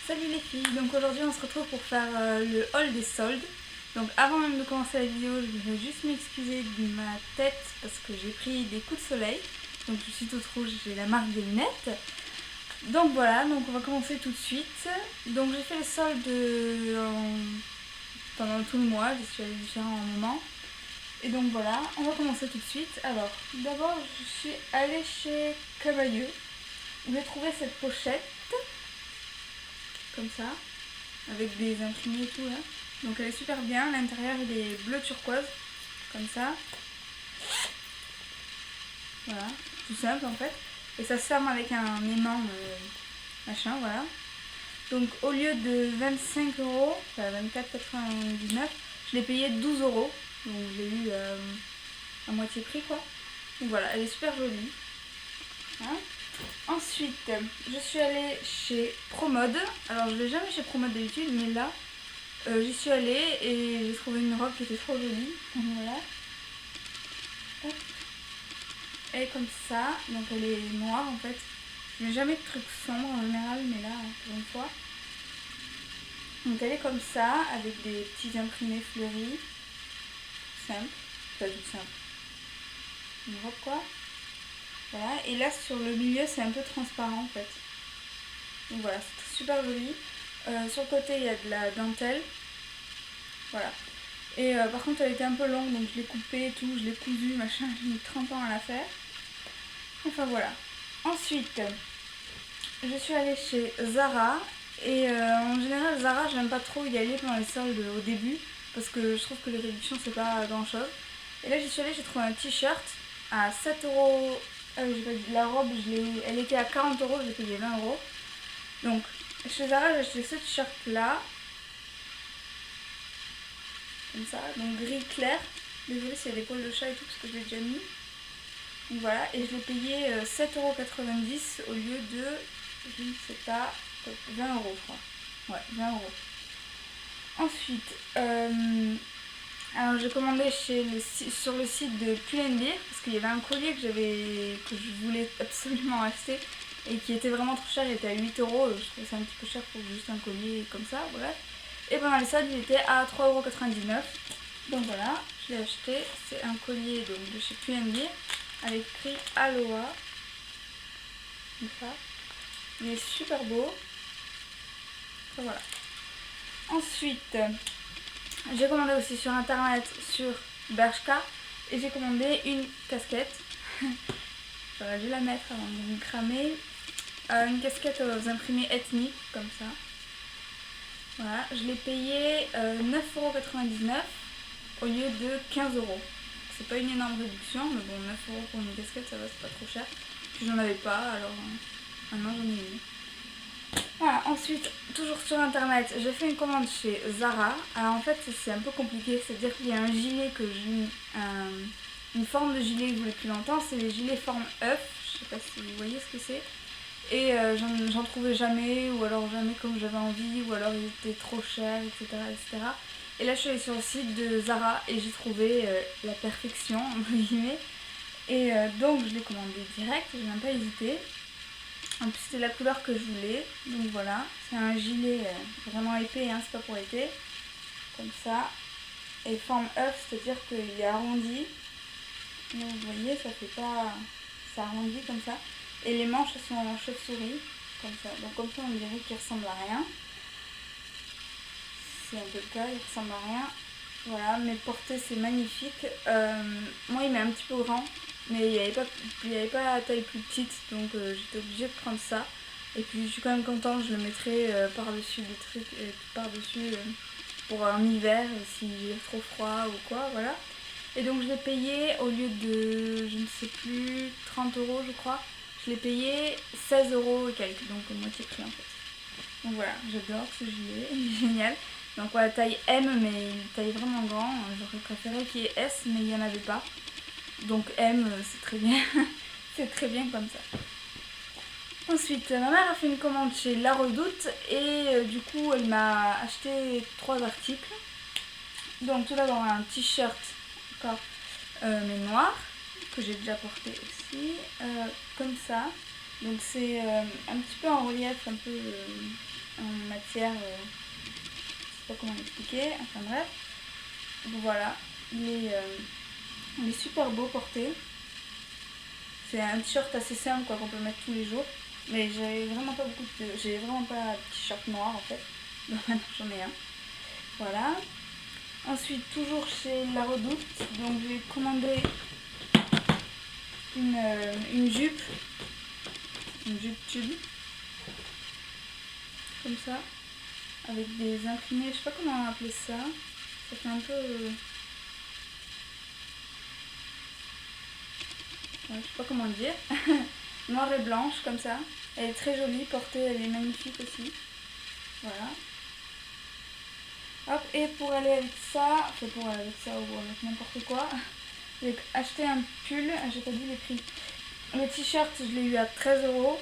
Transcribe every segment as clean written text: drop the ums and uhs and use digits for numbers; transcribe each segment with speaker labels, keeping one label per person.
Speaker 1: Salut les filles, donc aujourd'hui on se retrouve pour faire le haul des soldes. Donc avant même de commencer la vidéo, je voudrais juste m'excuser de ma tête parce que j'ai pris des coups de soleil. Donc je suis toute rouge, j'ai la marque des lunettes. Donc voilà, donc on va commencer tout de suite. Donc j'ai fait les soldes pendant tout le mois, je suis allée différents moments. Et donc voilà, on va commencer tout de suite. Alors, d'abord je suis allée chez Cavailleux où j'ai trouvé cette pochette, comme ça, avec des imprimés et tout là. Donc elle est super bien, l'intérieur il est bleu turquoise, comme ça. Voilà, tout simple en fait. Et ça se ferme avec un aimant machin, voilà. Donc au lieu de 25 euros, enfin 24,99, je l'ai payé 12 euros. Donc je l'ai eu à moitié prix quoi. Donc voilà, elle est super jolie. Hein. Ensuite, je suis allée chez Promode. Alors je vais jamais chez Promode d'habitude, mais là, j'y suis allée et j'ai trouvé une robe qui était trop jolie. Voilà. Hop. Elle est comme ça, donc elle est noire en fait. Je mets jamais de trucs sombres en général, mais là, pour une fois. Donc elle est comme ça, avec des petits imprimés fleuris. Simple. Pas du simple. Une robe quoi. Voilà. Et là, sur le milieu, c'est un peu transparent en fait. Donc voilà, c'est super joli. Sur le côté, il y a de la dentelle. Voilà. Et par contre, elle était un peu longue, donc je l'ai coupée et tout, je l'ai cousue, machin, j'ai mis 30 ans à la faire. Enfin voilà. Ensuite, je suis allée chez Zara. Et en général, Zara, j'aime pas trop y aller pendant les soldes au début, parce que je trouve que les réductions, c'est pas grand chose. Et là, j'y suis allée, j'ai trouvé un t-shirt à 7 euros. La robe, elle était à 40 euros, j'ai payé 20 euros. Donc, chez Zara, j'ai acheté ce t-shirt là. Comme ça, donc gris clair. Désolée s'il y a des poils de chat et tout parce que je l'ai déjà mis. Donc voilà, et je l'ai payé 7,90 € au lieu de, je ne sais pas, 20 euros je crois. Ouais, 20 euros. Ensuite, alors j'ai commandé sur le site de Pull&Bear parce qu'il y avait un collier que je voulais absolument acheter et qui était vraiment trop cher, il était à 8 euros. Je trouvais ça un petit peu cher pour juste un collier comme ça, bref. Et pendant les soldes, il était à 3,99 €. Donc voilà, je l'ai acheté. C'est un collier donc, de chez Pull&Bear avec écrit Aloha. Comme ça. Il est super beau. Donc voilà. Ensuite, j'ai commandé aussi sur internet sur Bershka et j'ai commandé une casquette. J'aurais dû la mettre avant de me cramer. Une casquette aux imprimés ethniques comme ça. Voilà, je l'ai payé 9,99 € au lieu de 15 euros. C'est pas une énorme réduction, mais bon, 9 euros pour une casquette, ça va, c'est pas trop cher. Puis j'en avais pas, alors maintenant j'en ai une. Voilà, ensuite, toujours sur internet, j'ai fait une commande chez Zara. Alors en fait, c'est un peu compliqué, c'est-à-dire qu'il y a un gilet une forme de gilet que je voulais depuis longtemps, c'est les gilets forme œuf. Je sais pas si vous voyez ce que c'est. Et j'en trouvais jamais, ou alors jamais comme j'avais envie, ou alors ils étaient trop chers, etc., etc. Et là je suis allée sur le site de Zara et j'ai trouvé la perfection, entre guillemets. Et donc je l'ai commandé direct, j'ai même pas hésité. En plus c'était la couleur que je voulais, donc voilà. C'est un gilet vraiment épais, hein, c'est pas pour été. Comme ça. Et forme œuf, c'est-à-dire qu'il est arrondi. Donc vous voyez, ça fait pas... ça arrondit comme ça. Et les manches sont en chauve-souris, comme ça. Donc comme ça on dirait qu'il ressemble à rien. C'est un peu le cas, il ressemble à rien. Voilà, mais porté c'est magnifique. Moi il m'est un petit peu grand, mais il n'y avait pas la taille plus petite, donc j'étais obligée de prendre ça. Et puis je suis quand même contente, je le mettrai par-dessus des trucs, par-dessus pour un hiver, si j'ai trop froid ou quoi, voilà. Et donc je l'ai payé au lieu de, je ne sais plus, 30 euros je crois. Je l'ai payé 16 euros et quelques, donc moitié prix en fait. Donc voilà, j'adore ce gilet, il est génial. Donc voilà, taille M, mais taille vraiment grand. J'aurais préféré qu'il y ait S, mais il n'y en avait pas. Donc M, c'est très bien. C'est très bien comme ça. Ensuite, ma mère a fait une commande chez La Redoute et du coup, elle m'a acheté 3 articles. Donc tout d'abord un t-shirt, mais noir, que j'ai déjà porté aussi, comme ça. Donc c'est un petit peu en relief, un peu en matière, je sais pas comment l'expliquer, enfin bref. Donc voilà, il est super beau porté. C'est un t-shirt assez simple quoi qu'on peut mettre tous les jours. Mais j'ai vraiment pas de t-shirt noir en fait. Donc maintenant j'en ai un. Voilà. Ensuite toujours chez La Redoute, donc j'ai commandé une jupe tube, comme ça, avec des imprimés, je sais pas comment appeler ça. Ça fait un peu ouais, je sais pas comment dire. Noire et blanche comme ça. Elle est très jolie, portée, elle est magnifique aussi. Voilà. Hop, et pour aller avec ça, enfin pour aller avec ça ou avec n'importe quoi, j'ai acheté un pull, j'ai pas dit les prix. Le t-shirt, je l'ai eu à 13 €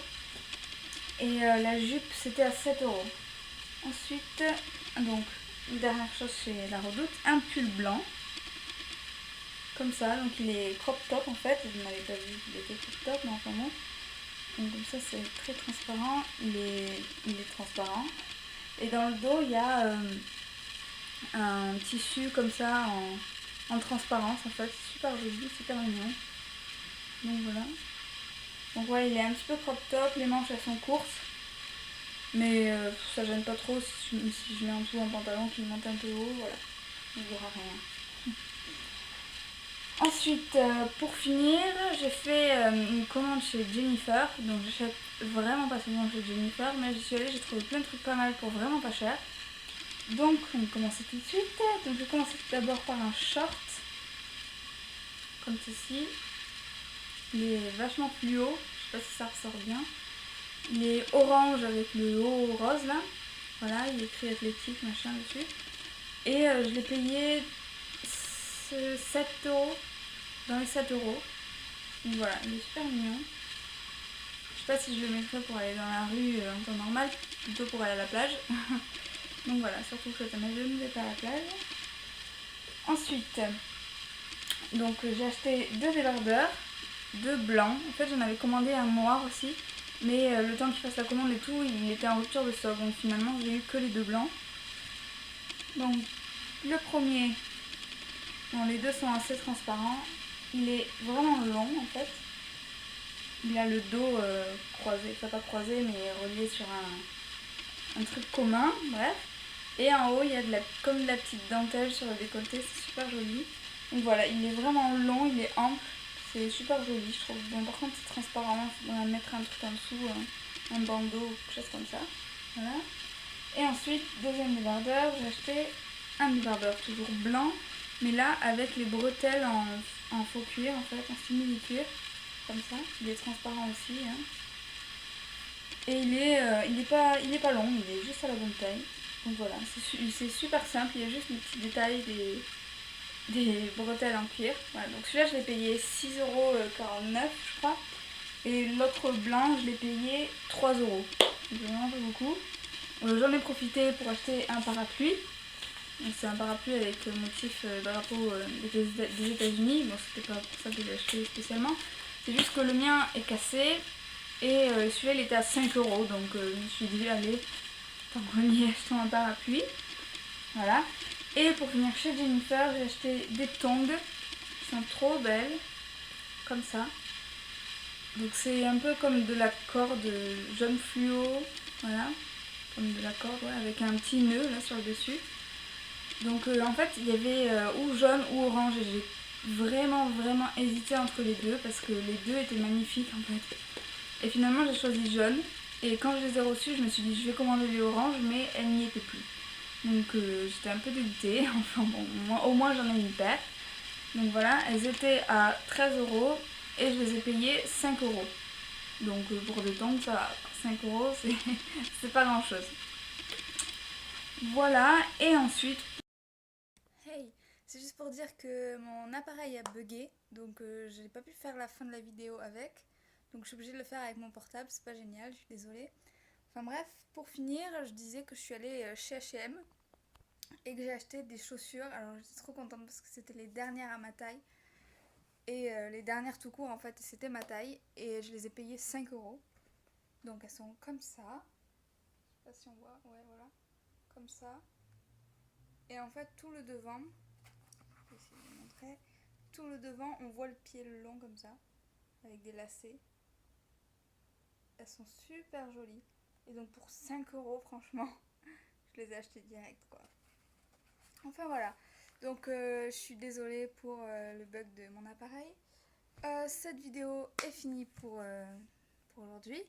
Speaker 1: et la jupe, c'était à 7 €. Ensuite, donc, dernière chose chez La Redoute, un pull blanc, comme ça, donc il est crop top en fait, je n'avais pas vu qu'il était crop top, mais enfin bon. Donc comme ça, c'est très transparent, il est transparent. Et dans le dos, il y a un tissu comme ça en transparence en fait, super joli, super mignon. Donc voilà. Donc ouais, il est un petit peu crop top, les manches elles sont courtes. Mais ça gêne pas trop si je mets en dessous un pantalon qui monte un peu haut, voilà. Il n'y aura rien. Ensuite, pour finir, j'ai fait une commande chez Jennifer. Donc j'achète vraiment pas souvent chez Jennifer, mais j'y suis allée, j'ai trouvé plein de trucs pas mal pour vraiment pas cher. Donc on va commencer tout de suite. Donc je vais commencer tout d'abord par un short, comme ceci. Il est vachement fluo, je sais pas si ça ressort bien. Il est orange avec le haut rose là. Voilà, il est écrit athlétique, machin dessus. Et je l'ai payé 7 €, dans les 7 €. Donc voilà, il est super mignon. Je sais pas si je le mettrais pour aller dans la rue en temps normal, plutôt pour aller à la plage. Donc voilà, surtout que cette année je ne vais pas à la plage. Ensuite, donc j'ai acheté 2 débardeurs, 2 blancs. En fait j'en avais commandé un noir aussi, mais le temps qu'il fasse la commande et tout, il était en rupture de stock. Donc finalement j'ai eu que les 2 blancs. Donc le premier, bon, les deux sont assez transparents. Il est vraiment long en fait. Il a le dos croisé, enfin pas croisé mais relié sur un truc commun, bref. Et en haut il y a comme de la petite dentelle sur le décolleté, c'est super joli. Donc voilà, il est vraiment long, il est ample, c'est super joli je trouve. Bon par contre c'est transparent, il faudrait mettre un truc en dessous, un bandeau ou quelque chose comme ça. Voilà. Et ensuite, deuxième débardeur, j'ai acheté un débardeur toujours blanc, mais là avec les bretelles en faux cuir en fait, en simili-cuir, comme ça. Il est transparent aussi. Hein. Et il est pas long, il est juste à la bonne taille. Donc voilà, c'est super simple, il y a juste les petits détails des bretelles en cuir. Voilà, donc celui-là je l'ai payé 6,49 € je crois. Et l'autre blanc je l'ai payé 3 €. Donc vraiment pas beaucoup. J'en ai profité pour acheter un parapluie. C'est un parapluie avec le motif drapeau des États-Unis. Bon, c'était pas pour ça que je l'ai acheté spécialement. C'est juste que le mien est cassé et celui-là il était à 5 €. Donc je me suis dit, allez, tant qu'on y est, achetons un parapluie. Voilà. Et pour finir chez Jennifer, j'ai acheté des tongs qui sont trop belles. Comme ça. Donc c'est un peu comme de la corde jaune fluo. Voilà. Comme de la corde, ouais, avec un petit nœud là sur le dessus. Donc en fait il y avait ou jaune ou orange et j'ai vraiment hésité entre les deux parce que les deux étaient magnifiques en fait. Et finalement j'ai choisi jaune et quand je les ai reçus je me suis dit je vais commander les oranges mais elles n'y étaient plus. Donc j'étais un peu dégoûtée, enfin bon au moins j'en ai une paire. Donc voilà, elles étaient à 13 € et je les ai payées 5 €. Donc pour des tongs ça va, 5 € c'est pas grand chose. Voilà, et ensuite... Hey, c'est juste pour dire que mon appareil a bugué, donc j'ai pas pu faire la fin de la vidéo avec. Donc je suis obligée de le faire avec mon portable, c'est pas génial, je suis désolée. Enfin bref, pour finir, je disais que je suis allée chez H&M et que j'ai acheté des chaussures. Alors j'étais trop contente parce que c'était les dernières à ma taille. Et les dernières tout court en fait, c'était ma taille et je les ai payées 5 €. Donc elles sont comme ça. Je sais pas si on voit, ouais voilà. Comme ça. Et en fait tout le devant, je vais essayer de vous montrer. Tout le devant, on voit le pied le long comme ça. Avec des lacets. Elles sont super jolies. Et donc pour 5 euros franchement, je les ai achetées direct quoi. Enfin voilà. Donc je suis désolée pour le bug de mon appareil. Cette vidéo est finie pour aujourd'hui.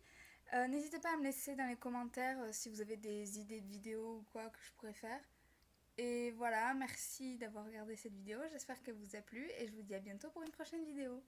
Speaker 1: N'hésitez pas à me laisser dans les commentaires si vous avez des idées de vidéos ou quoi que je pourrais faire. Et voilà, merci d'avoir regardé cette vidéo. J'espère qu'elle vous a plu et je vous dis à bientôt pour une prochaine vidéo.